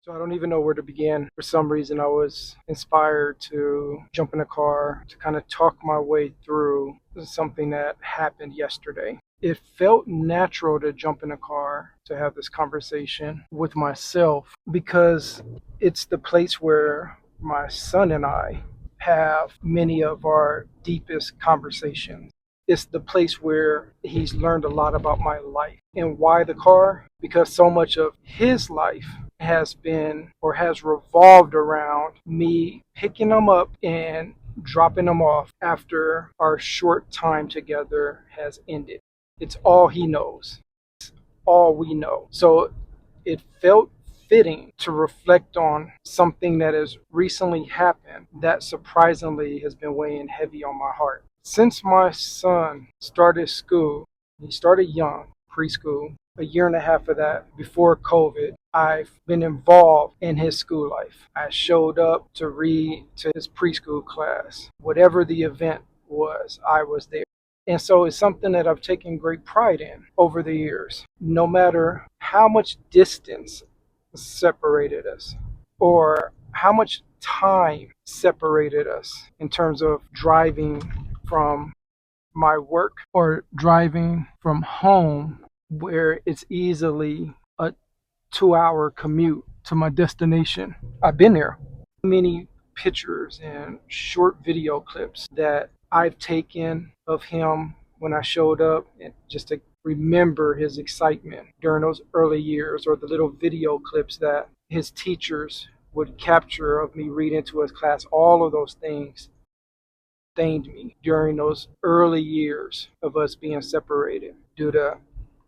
So I don't even know where to begin. For some reason, I was inspired to jump in a car to kind of talk my way through something that happened yesterday. It felt natural to jump in a car to have this conversation with myself because it's the place where my son and I have many of our deepest conversations. It's the place where he's learned a lot about my life. And why the car? Because so much of his life has been or has revolved around me picking him up and dropping him off after our short time together has ended. It's all he knows, all we know. So it felt fitting to reflect on something that has recently happened that surprisingly has been weighing heavy on my heart. Since my son started school, he started young, preschool, a year and a half of that before COVID, I've been involved in his school life. I showed up to read to his preschool class. Whatever the event was, I was there. And so it's something that I've taken great pride in over the years. No matter how much distance separated us or how much time separated us in terms of driving from my work or driving from home, where it's easily a 2 hour commute to my destination. I've been there. Many pictures and short video clips that I've taken of him when I showed up, and just to remember his excitement during those early years, or the little video clips that his teachers would capture of me reading to his class. All of those things sustained me during those early years of us being separated due to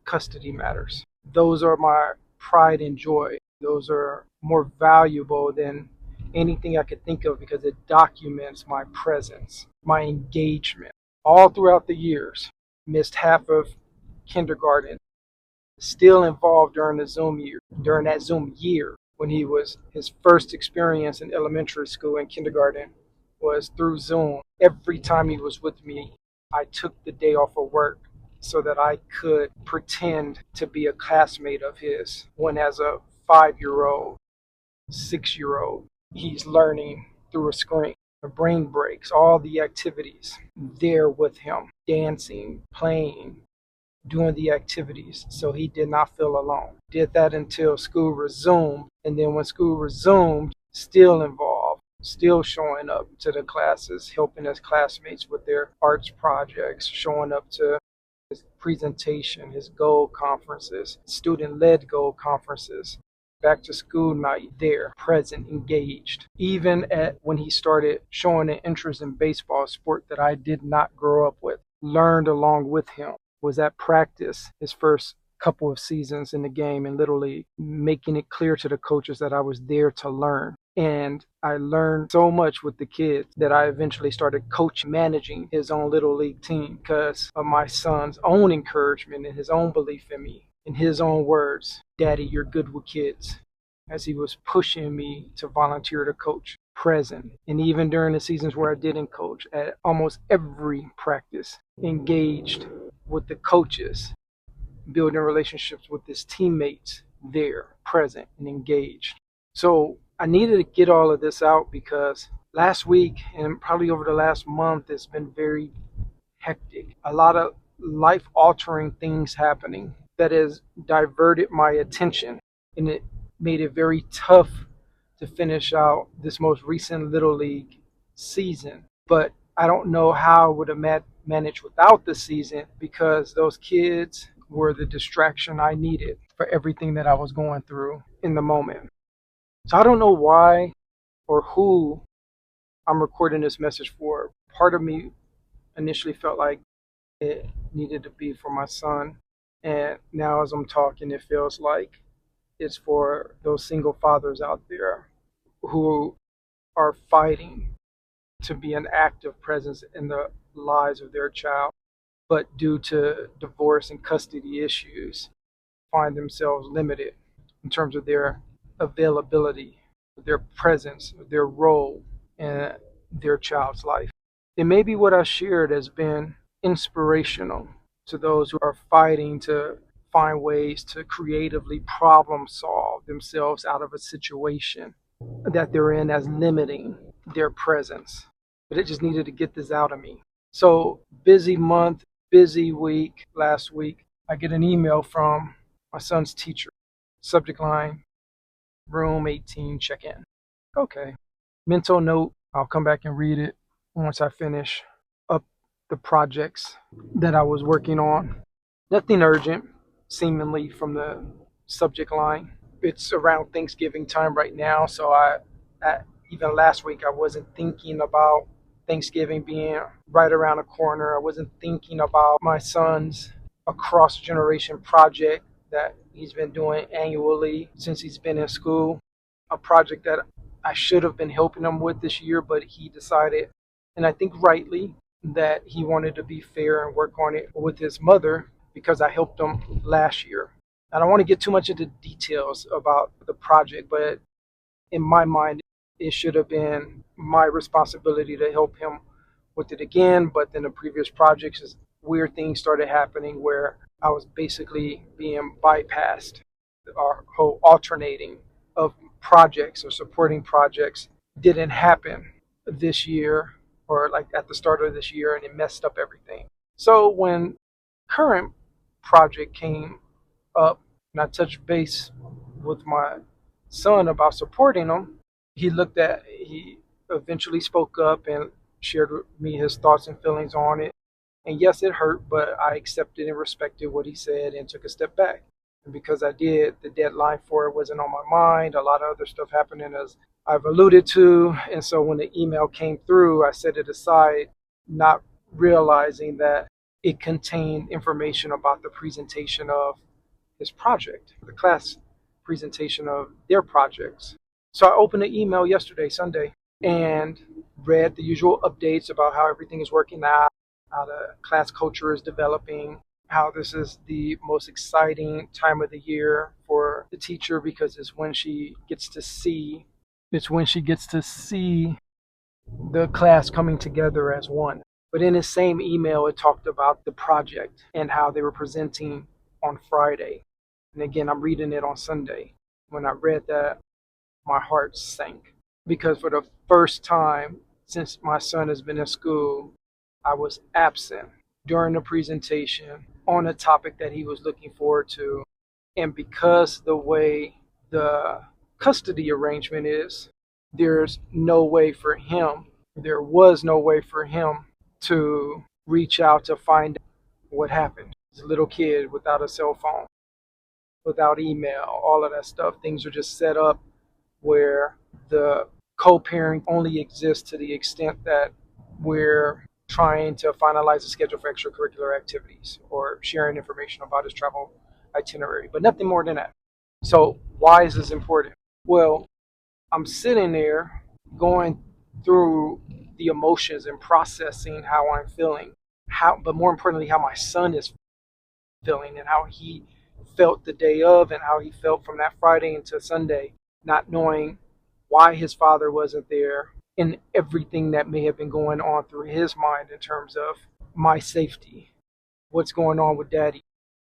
custody matters. Those are my pride and joy. Those are more valuable than anything I could think of because it documents my presence, my engagement. All throughout the years, missed half of kindergarten, still involved during that Zoom year when he was his first experience in elementary school and kindergarten was through Zoom. Every time he was with me, I took the day off of work so that I could pretend to be a classmate of his. When as a 5-year-old, 6-year-old, he's learning through a screen. The brain breaks, all the activities there with him, dancing, playing, doing the activities, so he did not feel alone. Did that until school resumed, and then when school resumed, still involved, still showing up to the classes, helping his classmates with their arts projects, showing up to his presentation, his goal conferences, student-led goal conferences, back to school night, there, present, engaged. Even at when he started showing an interest in baseball, a sport that I did not grow up with, learned along with him, was at practice his first couple of seasons in the game in Little League, making it clear to the coaches that I was there to learn. And I learned so much with the kids that I eventually started coaching, managing his own Little League team because of my son's own encouragement and his own belief in me. In his own words, "Daddy, you're good with kids," as he was pushing me to volunteer to coach, present. And even during the seasons where I didn't coach, at almost every practice, engaged with the coaches, building relationships with his teammates, there, present and engaged. So I needed to get all of this out because last week and probably over the last month, it's been very hectic. A lot of life altering things happening that has diverted my attention, and it made it very tough to finish out this most recent Little League season. But I don't know how I would have managed without the season because those kids were the distraction I needed for everything that I was going through in the moment. So I don't know why or who I'm recording this message for. Part of me initially felt like it needed to be for my son. And now as I'm talking, it feels like it's for those single fathers out there who are fighting to be an active presence in the lives of their child, but due to divorce and custody issues, find themselves limited in terms of their availability, their presence, their role in their child's life. And maybe what I shared has been inspirational to those who are fighting to find ways to creatively problem solve themselves out of a situation that they're in as limiting their presence. But it just needed to get this out of me. So, busy month, busy week. Last week, I get an email from my son's teacher. Subject line, room 18, check in. Okay. Mental note, I'll come back and read it once I finish up the projects that I was working on. Nothing urgent, seemingly from the subject line. It's around Thanksgiving time right now, so even last week I wasn't thinking about Thanksgiving being right around the corner. I wasn't thinking about my son's across generation project that he's been doing annually since he's been in school, a project that I should have been helping him with this year, but he decided, and I think rightly, that he wanted to be fair and work on it with his mother because I helped him last year. I don't want to get too much into details about the project, but in my mind, it should have been my responsibility to help him with it again. But then the previous projects, weird things started happening where I was basically being bypassed. Our whole alternating of projects or supporting projects didn't happen this year or like at the start of this year, and it messed up everything. So when current project came up and I touched base with my son about supporting him, he eventually spoke up and shared with me his thoughts and feelings on it. And yes, it hurt, but I accepted and respected what he said and took a step back. And because I did, the deadline for it wasn't on my mind. A lot of other stuff happening as I've alluded to. And so when the email came through, I set it aside, not realizing that it contained information about the presentation of his project, the class presentation of their projects. So I opened the email yesterday, Sunday, and read the usual updates about how everything is working out, how the class culture is developing, how this is the most exciting time of the year for the teacher because it's when she gets to see the class coming together as one. But in the same email, it talked about the project and how they were presenting on Friday. And again, I'm reading it on Sunday. When I read that, my heart sank because for the first time since my son has been in school, I was absent during the presentation on a topic that he was looking forward to. And because the way the custody arrangement is, there was no way for him to reach out to find out what happened. He's a little kid without a cell phone, without email, all of that stuff. Things are just set up where the co-parent only exists to the extent that we're trying to finalize a schedule for extracurricular activities or sharing information about his travel itinerary, but nothing more than that. So why is this important? Well, I'm sitting there going through the emotions and processing how I'm feeling, but more importantly, how my son is feeling and how he felt the day of and how he felt from that Friday into Sunday, not knowing why his father wasn't there and everything that may have been going on through his mind in terms of my safety. What's going on with daddy?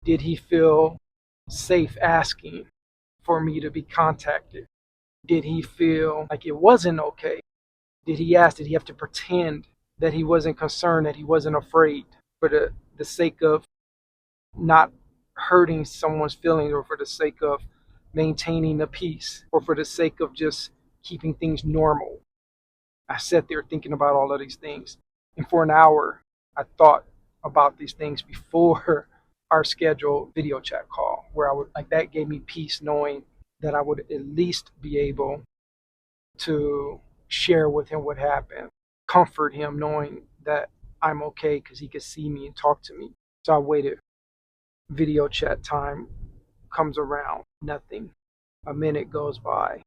Did he feel safe asking for me to be contacted? Did he feel like it wasn't okay? Did he ask? Did he have to pretend that he wasn't concerned, that he wasn't afraid for the sake of not hurting someone's feelings or for the sake of maintaining the peace or for the sake of just keeping things normal? I sat there thinking about all of these things. And for an hour, I thought about these things before our scheduled video chat call, where that gave me peace knowing that I would at least be able to share with him what happened, comfort him knowing that I'm okay because he could see me and talk to me. So I waited. Video chat time comes around, nothing. A minute goes by,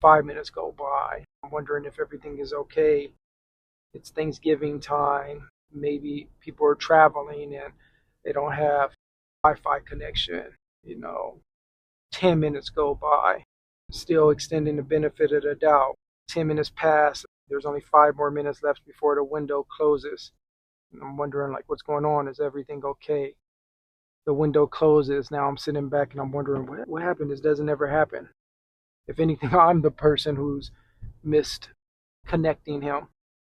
5 minutes go by. I'm wondering if everything is okay. It's Thanksgiving time. Maybe people are traveling and they don't have Wi-Fi connection. 10 minutes go by, still extending the benefit of the doubt. 10 minutes pass. There's only 5 more minutes left before the window closes. And I'm wondering, what's going on? Is everything okay? the window closes. Now I'm sitting back and I'm wondering what happened. This doesn't ever happen. If anything, I'm the person who's missed connecting him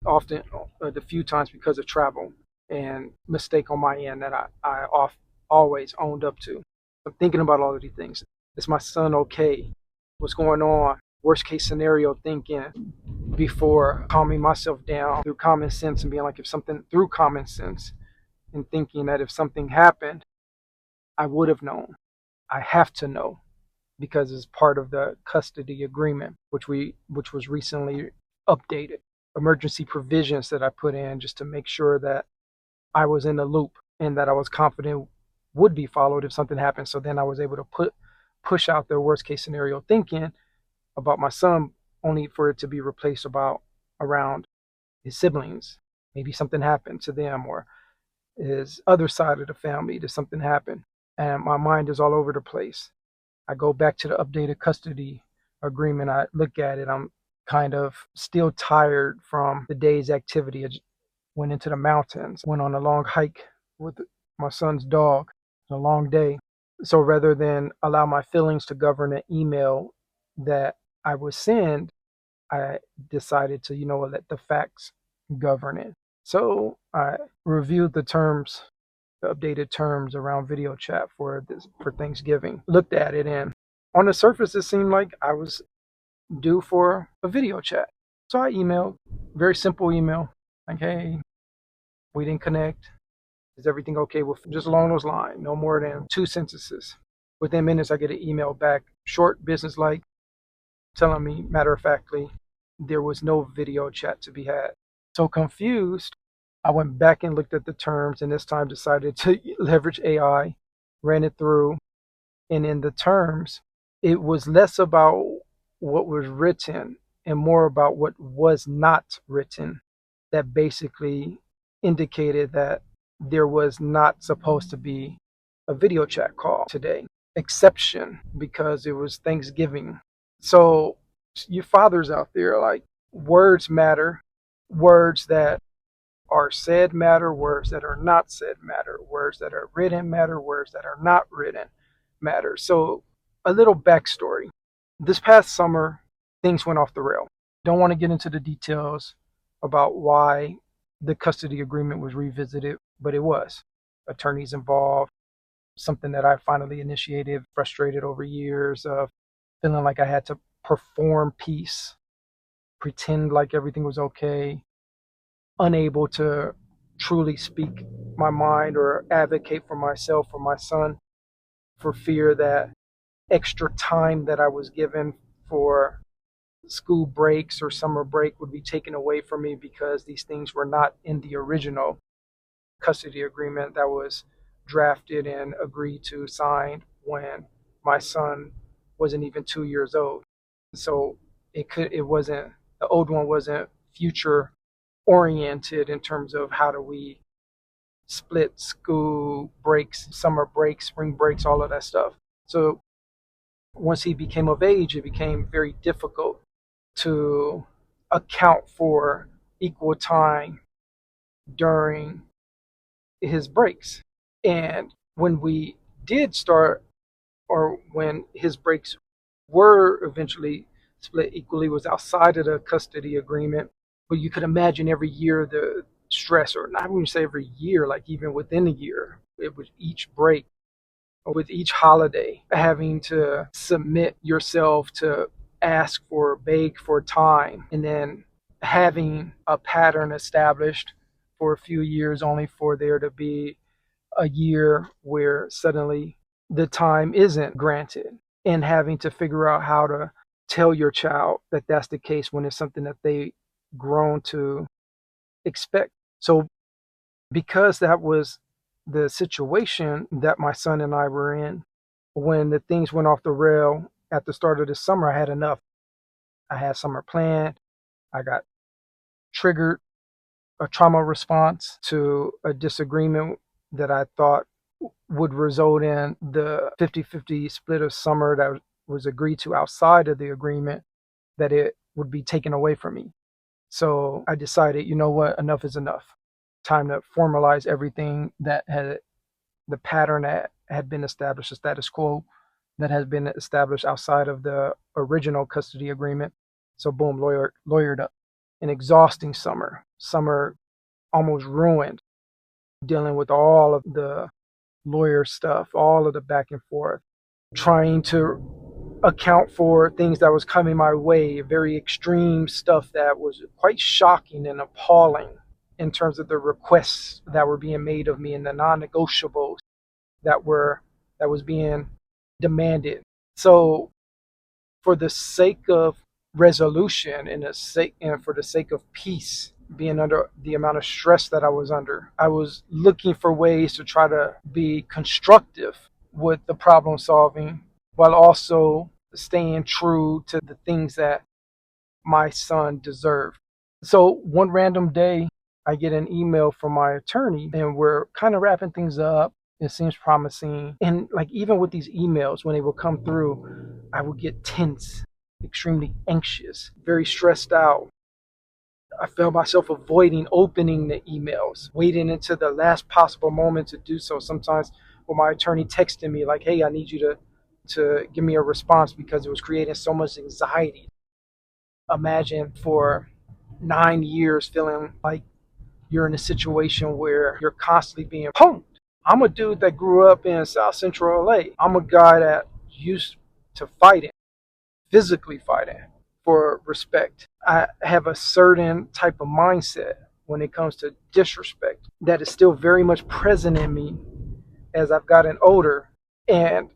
often, the few times because of travel and mistake on my end that I always owned up to. I'm thinking about all of these things. Is my son okay? What's going on? Worst case scenario thinking before calming myself down through common sense and being like, if something through common sense and thinking that if something happened, I would have known. I have to know because it's part of the custody agreement, which was recently updated. Emergency provisions that I put in just to make sure that I was in the loop and that I was confident would be followed if something happened. So then I was able to push out their worst case scenario thinking about my son, only for it to be replaced around his siblings. Maybe something happened to them or his other side of the family. Did something happen? And my mind is all over the place. I go back to the updated custody agreement. I look at it. I'm kind of still tired from the day's activity. I went into the mountains, went on a long hike with my son's dog. It's a long day. So rather than allow my feelings to govern an email that I would send, I decided to, let the facts govern it. So I reviewed the updated terms around video chat for Thanksgiving. Looked at it, and on the surface, it seemed like I was due for a video chat. So I emailed, very simple email, like, hey, we didn't connect. Is everything okay? With just along those lines, no more than 2 sentences. Within minutes, I get an email back, short, business-like, telling me, matter-of-factly, there was no video chat to be had. So confused, I went back and looked at the terms, and this time decided to leverage AI, ran it through, and in the terms, it was less about what was written and more about what was not written that basically indicated that there was not supposed to be a video chat call today. Exception, because it was Thanksgiving. So you fathers out there, like, words matter. Words that are said matter. Words that are not said matter. Words that are written matter. Words that are not written matter. So a little backstory. This past summer, things went off the rail. Don't want to get into the details about why the custody agreement was revisited, but it was. Attorneys involved, something that I finally initiated, frustrated over years of feeling like I had to perform peace, pretend like everything was okay, unable to truly speak my mind or advocate for myself or my son for fear that extra time that I was given for school breaks or summer break would be taken away from me because these things were not in the original custody agreement that was drafted and agreed to, signed when my son wasn't even 2 years old. So it wasn't, the old one wasn't future oriented in terms of how do we split school breaks, summer breaks, spring breaks, all of that stuff. So once he became of age, it became very difficult to account for equal time during his breaks. And when we did start, or when his breaks were eventually split equally, was outside of the custody agreement. But you could imagine every year the stress, or not even say every year, like even within a year, it was each break, or with each holiday, having to submit yourself to ask for, beg for time, and then having a pattern established for a few years only for there to be a year where suddenly the time isn't granted, and having to figure out how to tell your child that that's the case when it's something that they grown to expect. So because that was the situation that my son and I were in, when the things went off the rail at the start of the summer, I had enough. I had summer planned. I got triggered, a trauma response to a disagreement that I thought would result in the 50-50 split of summer that was agreed to outside of the agreement, that it would be taken away from me. So I decided, you know what, enough is enough. Time to formalize everything that had the pattern that had been established, the status quo that has been established outside of the original custody agreement. So boom, lawyered up. An exhausting summer almost ruined, dealing with all of the lawyer stuff, all of the back and forth, trying to account for things that was coming my way, very extreme stuff that was quite shocking and appalling in terms of the requests that were being made of me and the non-negotiables that was being demanded. So for the sake of resolution and for the sake of peace, being under the amount of stress that I was under, I was looking for ways to try to be constructive with the problem solving while also staying true to the things that my son deserved. So one random day, I get an email from my attorney and we're kind of wrapping things up. It seems promising. And like even with these emails, when they would come through, I would get tense, extremely anxious, very stressed out. I felt myself avoiding opening the emails, waiting until the last possible moment to do so. Sometimes with my attorney texting me like, hey, I need you to give me a response because it was creating so much anxiety. Imagine for 9 years feeling like you're in a situation where you're constantly being pwned. I'm a dude that grew up in South Central LA. I'm a guy that used to fighting, physically fighting for respect. I have a certain type of mindset when it comes to disrespect that is still very much present in me as I've gotten older. And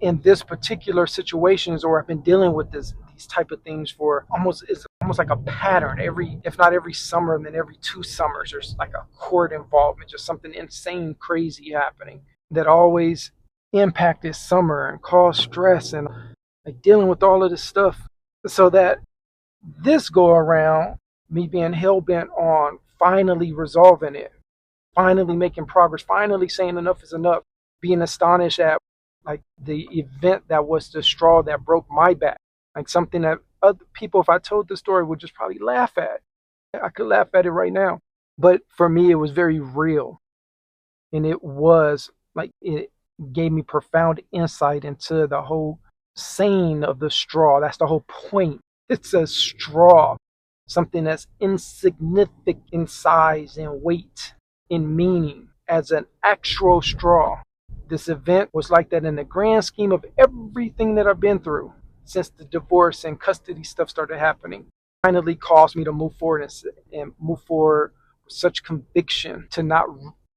in this particular situations, or I've been dealing with these type of things for it's almost like a pattern. If not every summer, and then every 2 summers, there's like a court involvement, just something insane, crazy happening that always impacted summer and caused stress and like dealing with all of this stuff. So that this go around, me being hell bent on finally resolving it, finally making progress, finally saying enough is enough, being astonished at like the event that was the straw that broke my back, like something that other people, if I told the story, would just probably laugh at. I could laugh at it right now, but for me, it was very real, and it was like it gave me profound insight into the whole saying of the straw. That's the whole point. It's a straw, something that's insignificant in size and weight, in meaning, as an actual straw. This event was like that in the grand scheme of everything that I've been through since the divorce and custody stuff started happening. Finally caused me to move forward and move forward with such conviction to not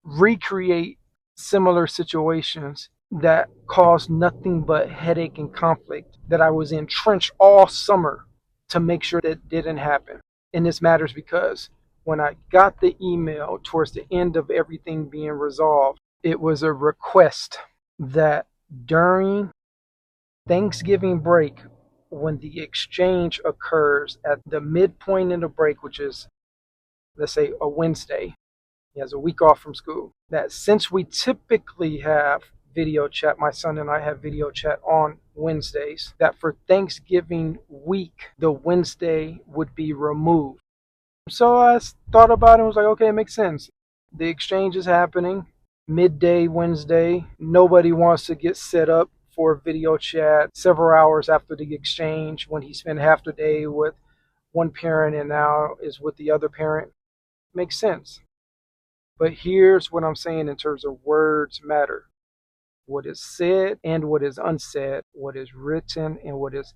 recreate similar situations that caused nothing but headache and conflict that I was entrenched all summer to make sure that didn't happen. And this matters because when I got the email towards the end of everything being resolved, it was a request that during Thanksgiving break, when the exchange occurs at the midpoint in the break, which is, let's say, a Wednesday, he has a week off from school, that since we typically have video chat, my son and I have video chat on Wednesdays, that for Thanksgiving week, the Wednesday would be removed. So I thought about it and was like, okay, it makes sense. The exchange is happening midday Wednesday. Nobody wants to get set up for video chat several hours after the exchange when he spent half the day with one parent and now is with the other parent. Makes sense. But here's what I'm saying in terms of words matter. What is said and what is unsaid, what is written and what is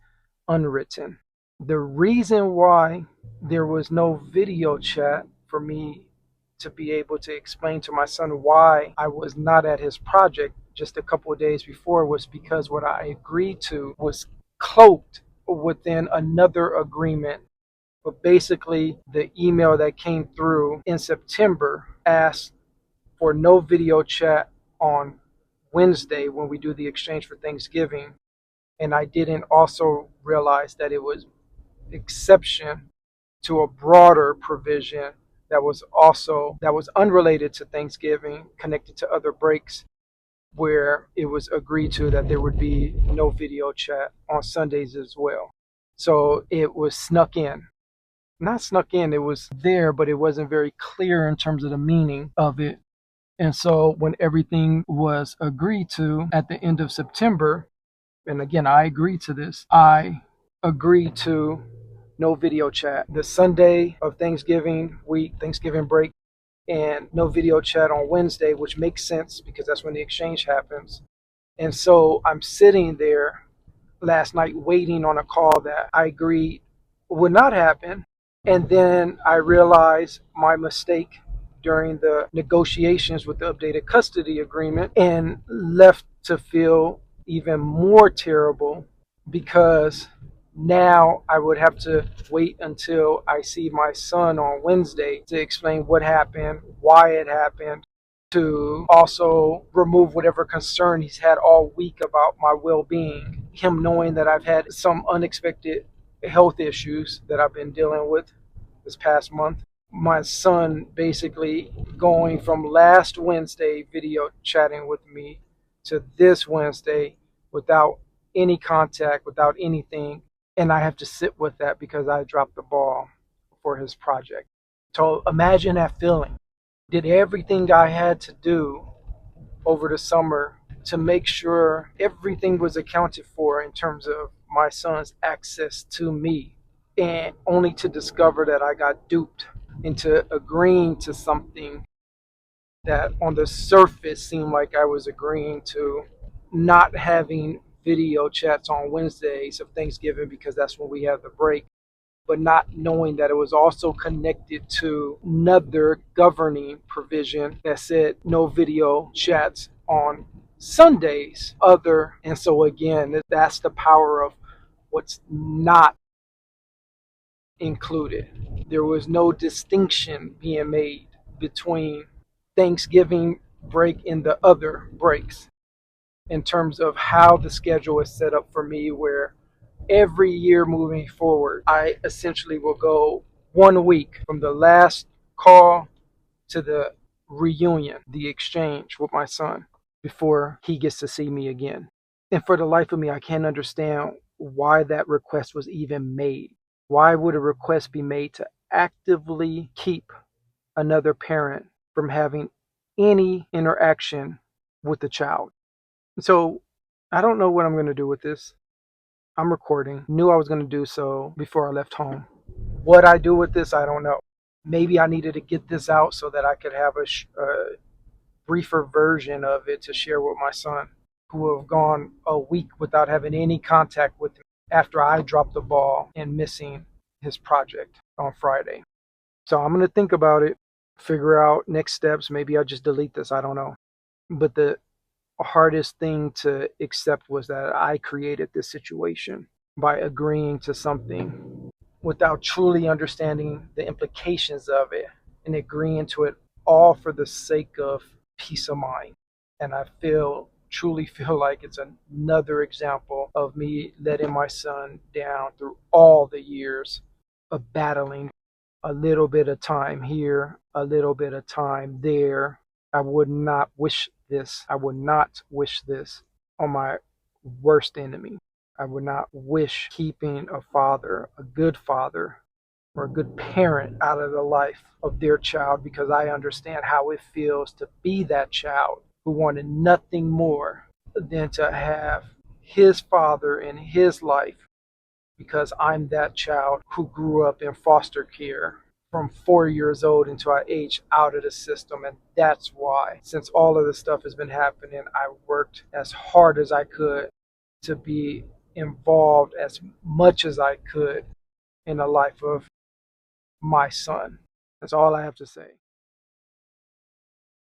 unwritten. The reason why there was no video chat for me to be able to explain to my son why I was not at his project just a couple of days before was because what I agreed to was cloaked within another agreement. But basically, the email that came through in September asked for no video chat on Wednesday when we do the exchange for Thanksgiving. And I didn't also realize that it was exception to a broader provision that was unrelated to Thanksgiving, connected to other breaks, where it was agreed to that there would be no video chat on Sundays as well. So it was snuck in. Not snuck in, it was there, but it wasn't very clear in terms of the meaning of it. And so when everything was agreed to at the end of September, and again, I agreed to this, I agreed to no video chat. The Sunday of Thanksgiving week, Thanksgiving break, and no video chat on Wednesday, which makes sense because that's when the exchange happens. And so I'm sitting there last night waiting on a call that I agreed would not happen. And then I realized my mistake during the negotiations with the updated custody agreement and left to feel even more terrible because now I would have to wait until I see my son on Wednesday to explain what happened, why it happened, to also remove whatever concern he's had all week about my well-being. Him knowing that I've had some unexpected health issues that I've been dealing with this past month. My son basically going from last Wednesday video chatting with me to this Wednesday without any contact, without anything. And I have to sit with that because I dropped the ball for his project. So imagine that feeling. Did everything I had to do over the summer to make sure everything was accounted for in terms of my son's access to me, and only to discover that I got duped into agreeing to something that on the surface seemed like I was agreeing to, not having video chats on Wednesdays of Thanksgiving because that's when we have the break, but not knowing that it was also connected to another governing provision that said no video chats on Sundays other. And so again, that's the power of what's not included. There was no distinction being made between Thanksgiving break and the other breaks in terms of how the schedule is set up for me, where every year moving forward, I essentially will go 1 week from the last call to the reunion, the exchange with my son, before he gets to see me again. And for the life of me, I can't understand why that request was even made. Why would a request be made to actively keep another parent from having any interaction with the child? So I don't know what I'm going to do with this. I'm recording. Knew I was going to do so before I left home. What I do with this, I don't know. Maybe I needed to get this out so that I could have a briefer version of it to share with my son, who have gone a week without having any contact with me after I dropped the ball and missing his project on Friday. So I'm going to think about it, figure out next steps. Maybe I just delete this. I don't know. But the hardest thing to accept was that I created this situation by agreeing to something without truly understanding the implications of it, and agreeing to it all for the sake of peace of mind. And I truly feel like it's another example of me letting my son down through all the years of battling a little bit of time here, a little bit of time there. I would not wish this. I would not wish this on my worst enemy. I would not wish keeping a father, a good father, or a good parent out of the life of their child, because I understand how it feels to be that child who wanted nothing more than to have his father in his life, because I'm that child who grew up in foster care from 4 years old until I aged out of the system. And that's why, since all of this stuff has been happening, I worked as hard as I could to be involved as much as I could in the life of my son. That's all I have to say.